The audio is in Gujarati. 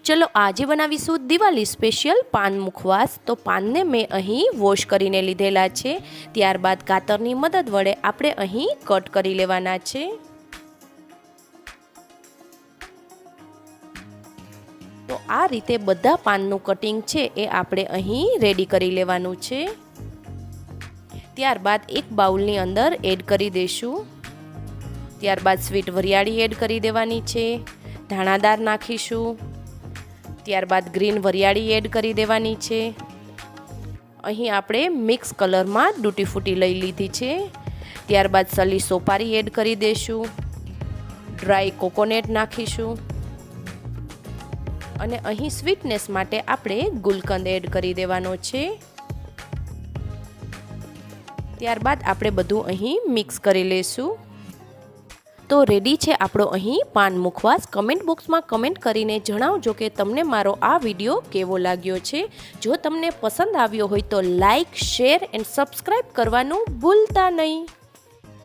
चलो આજે બનાવીશું દિવાળી સ્પેશિયલ પાન મુખવાસ। તો પાનને મેં અહીં વોશ કરીને લીધેલા છે, ત્યારબાદ કાતરની મદદ વડે આપણે અહીં કટ કરી લેવાના છે। તો આ રીતે બધા પાનનું કટિંગ છે એ આપણે અહીં રેડી કરી લેવાનું છે। ત્યારબાદ એક બાઉલની અંદર એડ કરી દઈશું। ત્યારબાદ સ્વીટ વરિયાળી એડ કરી દેવાની છે, ધાણાદાર નાખીશું, ત્યારબાદ ગ્રીન વરિયાળી એડ કરી દેવાની છે। અહીં આપણે મિક્સ કલરમાં ડૂટી ફૂટી લઈ લીધી છે। ત્યારબાદ સલી સોપારી એડ કરી દઈશું, ડ્રાય કોકોનટ નાખીશું અને અહીં સ્વીટનેસ માટે આપણે ગુલકંદ એડ કરી દેવાનો છે। ત્યારબાદ આપણે બધું અહીં મિક્સ કરી લઈશું। તો રેડી છે આપણો અહીં પાન મુખવાસ। કમેન્ટ બોક્સમાં કમેન્ટ કરીને જણાવજો કે તમને મારો આ વિડીયો કેવો લાગ્યો છે। જો તમને પસંદ આવ્યો હોય તો લાઈક, શેર એન્ડ સબસ્ક્રાઈબ કરવાનું ભૂલતા નહીં।